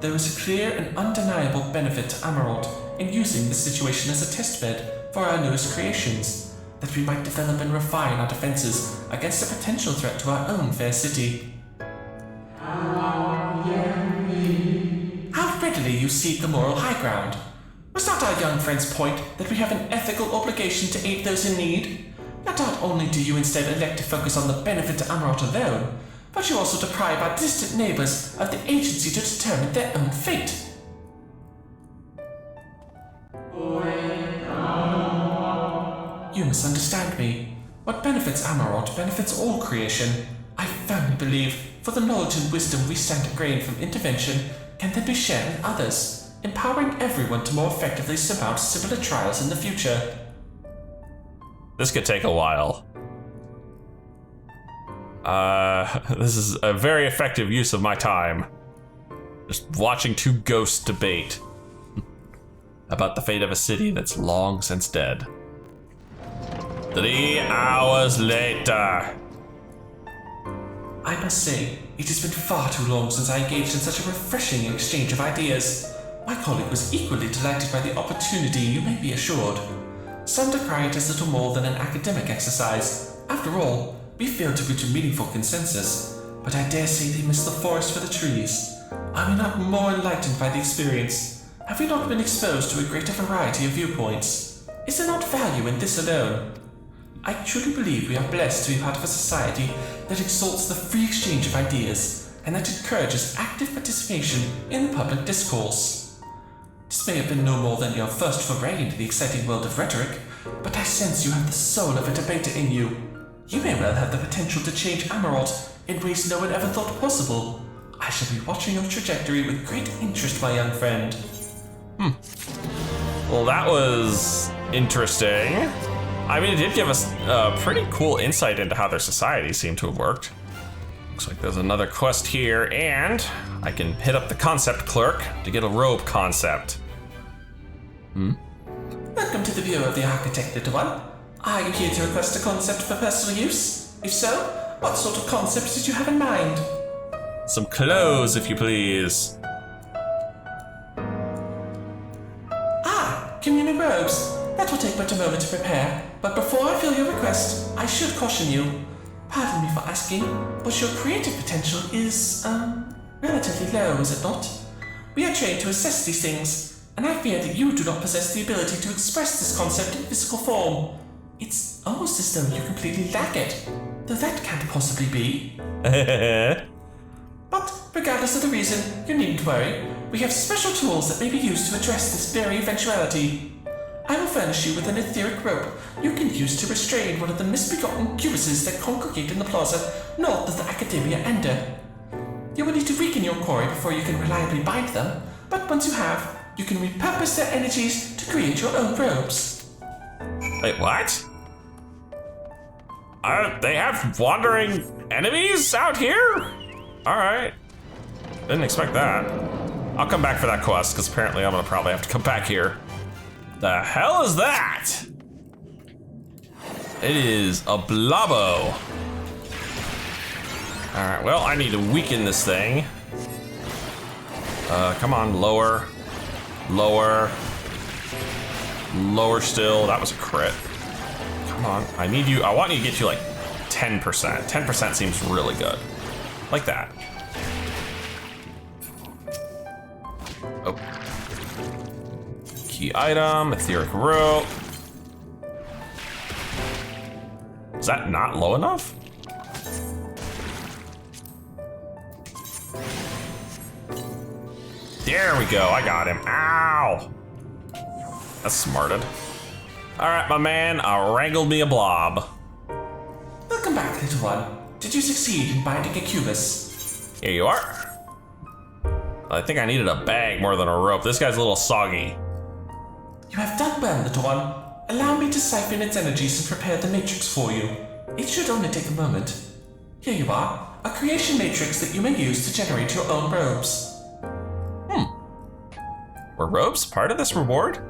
There is a clear and undeniable benefit to Amarot in using this situation as a testbed for our newest creations, that we might develop and refine our defenses against a potential threat to our own fair city. How readily you cede the moral high ground. Was not our young friend's point that we have an ethical obligation to aid those in need? Not only do you instead elect to focus on the benefit to Amarot alone, but you also deprive our distant neighbors of the agency to determine their own fate. You misunderstand me. What benefits Amarot benefits all creation. I firmly believe, for the knowledge and wisdom we stand to gain from intervention can then be shared with others, empowering everyone to more effectively surmount similar trials in the future. This could take a while. This is a very effective use of my time. Just watching two ghosts debate. about the fate of a city that's long since dead. 3 hours later. I must say, it has been far too long since I engaged in such a refreshing exchange of ideas. My colleague was equally delighted by the opportunity, you may be assured. Some decry it as little more than an academic exercise. After all, we failed to reach a meaningful consensus, but I dare say they missed the forest for the trees. Are we not more enlightened by the experience? Have we not been exposed to a greater variety of viewpoints? Is there not value in this alone? I truly believe we are blessed to be part of a society that exalts the free exchange of ideas and that encourages active participation in the public discourse. This may have been no more than your first foray into the exciting world of rhetoric, but I sense you have the soul of a debater in you. You may well have the potential to change Amarot in ways no one ever thought possible. I shall be watching your trajectory with great interest, my young friend. Well, that was interesting. I mean, it did give us a pretty cool insight into how their society seemed to have worked. Looks like there's another quest here, and I can hit up the concept clerk to get a robe concept. Welcome to the Bureau of the Architect, little one. Are you here to request a concept for personal use? If so, what sort of concept did you have in mind? Some clothes, if you please. Communal robes. That will take but a moment to prepare, but before I fill your request, I should caution you. Pardon me for asking, but your creative potential is, relatively low, is it not? We are trained to assess these things, and I fear that you do not possess the ability to express this concept in physical form. It's almost as though you completely lack it, though that can't possibly be. But regardless of the reason, you needn't worry. We have special tools that may be used to address this very eventuality. I will furnish you with an etheric rope you can use to restrain one of the misbegotten cuirassiers that congregate in the plaza north of the Academia Ender. You will need to weaken your quarry before you can reliably bind them, but once you have, you can repurpose their energies to create your own robes. Wait, what? They have wandering enemies out here? Alright. Didn't expect that. I'll come back for that quest, because apparently I'm gonna probably have to come back here. The hell is that? It is a blobbo. Alright, well, I need to weaken this thing. Come on, lower. Lower. Lower still. That was a crit. Come on, I need you. I want you to get you like 10%. 10% seems really good. Like that. Oh. Key item, etheric rope. Is that not low enough? There we go, I got him. Ow! That's smarted. Alright, my man, I wrangled me a blob. Welcome back, little one. Did you succeed in binding a cubus? Here you are. I think I needed a bag more than a rope. This guy's a little soggy. You have done well, little one. Allow me to siphon its energies and prepare the matrix for you. It should only take a moment. Here you are, a creation matrix that you may use to generate your own robes. Were robes part of this reward?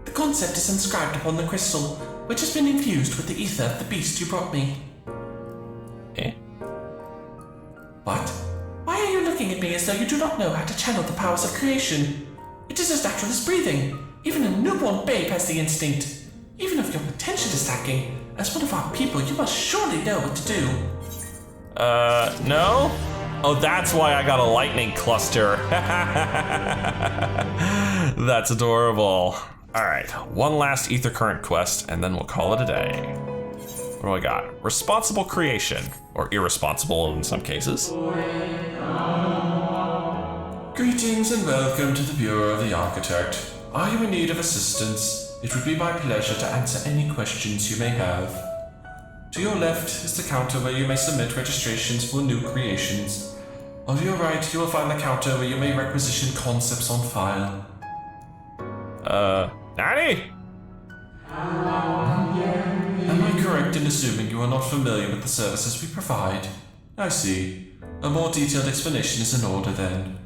The concept is inscribed upon the crystal, which has been infused with the ether of the beast you brought me. Eh? What? Why are you looking at me as though you do not know how to channel the powers of creation? It is as natural as breathing. Even a newborn babe has the instinct. Even if your potential is lacking, as one of our people, you must surely know what to do. No? Oh, that's why I got a lightning cluster. That's adorable. All right, one last ether current quest, and then we'll call it a day. What do I got? Responsible creation, or irresponsible in some cases. Greetings and welcome to the Bureau of the Architect. Are you in need of assistance? It would be my pleasure to answer any questions you may have. To your left is the counter where you may submit registrations for new creations. On your right, you will find the counter where you may requisition concepts on file. Nanny? Am I correct in assuming you are not familiar with the services we provide? I see. A more detailed explanation is in order then.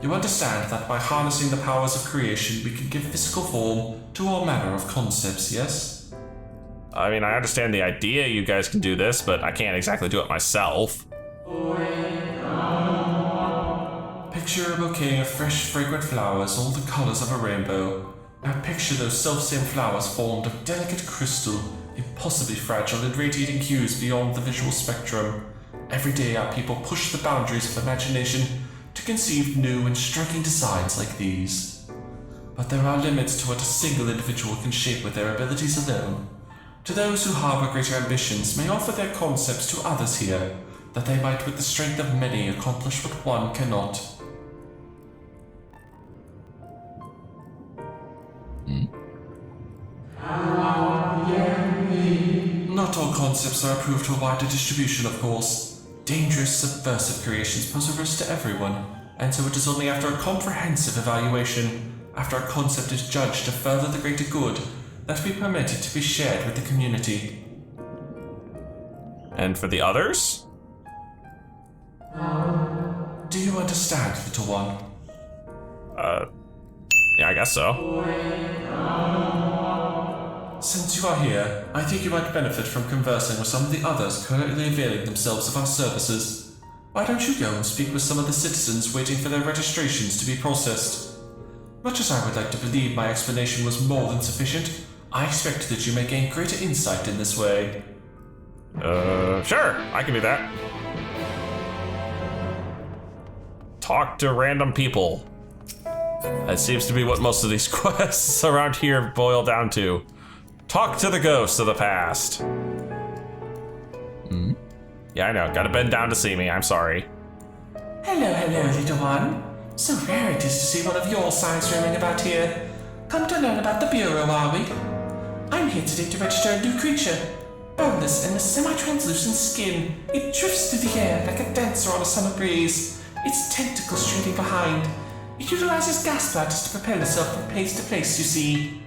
You understand that by harnessing the powers of creation, we can give physical form to all manner of concepts, yes? I mean, I understand the idea you guys can do this, but I can't exactly do it myself. Picture a bouquet of fresh, fragrant flowers, all the colors of a rainbow. Now picture those self-same flowers formed of delicate crystal, impossibly fragile and radiating hues beyond the visual spectrum. Every day our people push the boundaries of imagination to conceive new and striking designs like these. But there are limits to what a single individual can shape with their abilities alone. To those who harbor greater ambitions may offer their concepts to others here, that they might with the strength of many accomplish what one cannot. Not all concepts are approved for wider distribution, of course. Dangerous, subversive creations pose a risk to everyone, and so it is only after a comprehensive evaluation, after a concept is judged to further the greater good, that we permit it to be shared with the community. And for the others? Do you understand, little one? Yeah, I guess so. Since you are here, I think you might benefit from conversing with some of the others currently availing themselves of our services. Why don't you go and speak with some of the citizens waiting for their registrations to be processed? Much as I would like to believe my explanation was more than sufficient, I expect that you may gain greater insight in this way. Sure, I can do that. Talk to random people. That seems to be what most of these quests around here boil down to. Talk to the ghosts of the past. Yeah, I know. Gotta bend down to see me. I'm sorry. Hello, little one. So rare it is to see one of your size roaming about here. Come to learn about the Bureau, are we? I'm here today to register a new creature. Boneless and a semi-translucent skin. It drifts through the air like a dancer on a summer breeze. Its tentacles trailing behind. It utilizes gas bladders to propel itself from place to place, you see.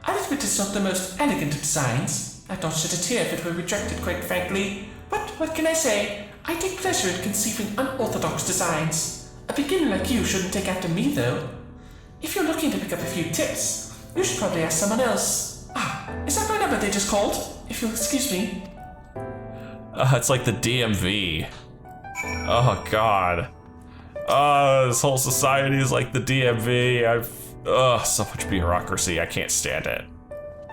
I'll admit it's not the most elegant of designs. I'd not shed a tear if it were rejected, quite frankly. But what can I say? I take pleasure in conceiving unorthodox designs. A beginner like you shouldn't take after me, though. If you're looking to pick up a few tips, you should probably ask someone else. Is that my number they just called? If you'll excuse me. It's like the DMV. Oh, God. This whole society is like the DMV. So much bureaucracy. I can't stand it.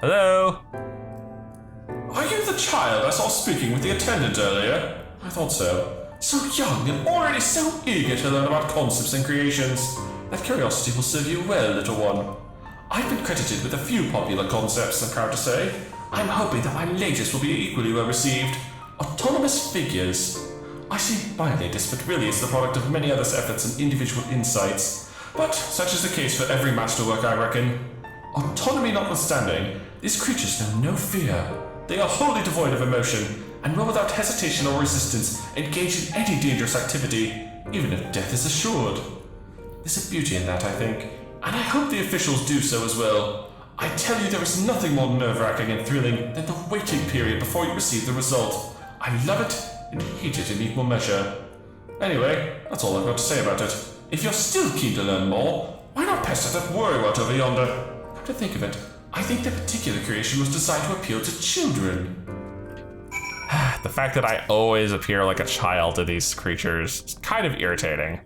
Hello? Are you the child I saw speaking with the attendant earlier? I thought so. So young and already so eager to learn about concepts and creations. That curiosity will serve you well, little one. I've been credited with a few popular concepts, I'm proud to say. I'm hoping that my latest will be equally well received. Autonomous figures. I say my latest, but really it's the product of many others' efforts and individual insights. But such is the case for every masterwork, I reckon. Autonomy notwithstanding, these creatures know no fear. They are wholly devoid of emotion, and will without hesitation or resistance engage in any dangerous activity, even if death is assured. There's a beauty in that, I think, and I hope the officials do so as well. I tell you, there is nothing more nerve-wracking and thrilling than the waiting period before you receive the result. I love it and hate it in equal measure. Anyway, that's all I've got to say about it. If you're still keen to learn more, why not pester that worrywart over yonder? Come to think of it, I think the particular creation was designed to appeal to children. The fact that I always appear like a child to these creatures is kind of irritating.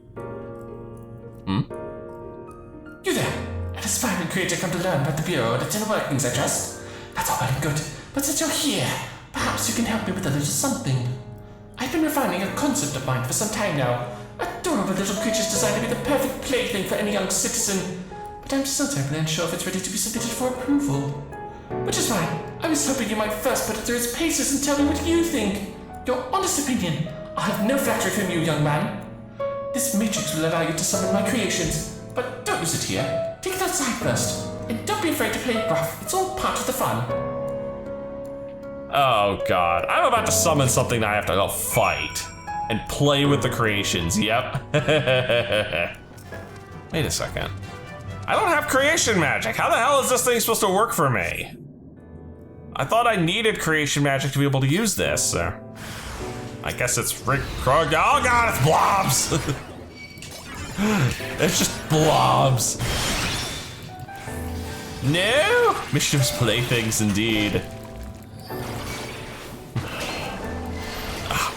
You there? An aspiring creator come to learn about the Bureau and its inner workings, I trust? That's all well and good, but since you're here, perhaps you can help me with a little something. I've been refining a concept of mine for some time now. Adorable little creatures designed to be the perfect plaything for any young citizen. But I'm still terribly unsure if it's ready to be submitted for approval. Which is fine. I was hoping you might first put it through its paces and tell me what you think. Your honest opinion. I'll have no flattery from you, young man. This matrix will allow you to summon my creations, but don't use it here. Take it outside first. And don't be afraid to play it rough. It's all part of the fun. Oh, God. I'm about to summon something that I have to go fight. And play with the creations, yep. Wait a second. I don't have creation magic. How the hell is this thing supposed to work for me? I thought I needed creation magic to be able to use this. I guess it's Rick Krog. Oh God, it's blobs! It's just blobs. No! Mischievous playthings indeed.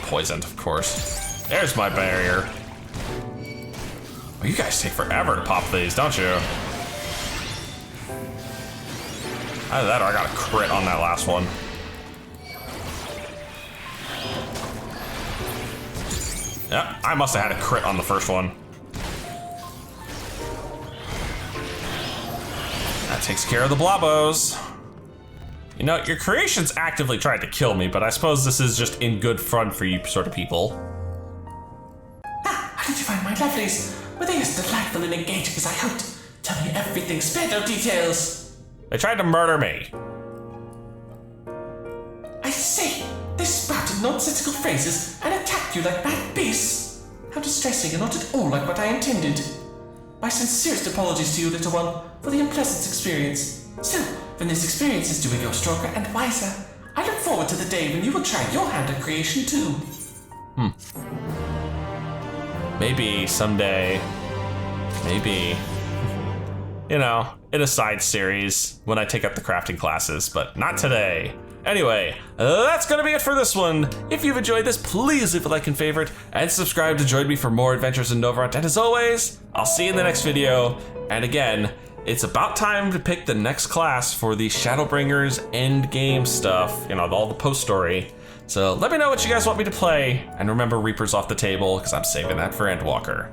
Poisoned, of course. There's my barrier. Oh, you guys take forever to pop these, don't you? Either that or I got a crit on that last one. Yep, I must have had a crit on the first one. That takes care of the blobos. You know, your creations actively tried to kill me, but I suppose this is just in good fun for you sort of people. Ah, how did you find my lovelies? Were they as delightful and engaging as I hoped? Tell me everything, spare no details. They tried to murder me. I see. They spouted nonsensical phrases and attacked you like mad beasts. How distressing and not at all like what I intended. My sincerest apologies to you, little one, for the unpleasant experience. Still, when this experience is doing you stronger and wiser, I look forward to the day when you will try your hand at creation too. Maybe someday. Maybe. You know, in a side series when I take up the crafting classes, but not today. Anyway, that's gonna be it for this one. If you've enjoyed this, please leave a like and favorite, and subscribe to join me for more adventures in Novrant. And as always, I'll see you in the next video. And again, it's about time to pick the next class for the Shadowbringers endgame stuff, you know, all the post-story. So let me know what you guys want me to play, and remember Reaper's off the table, because I'm saving that for Endwalker.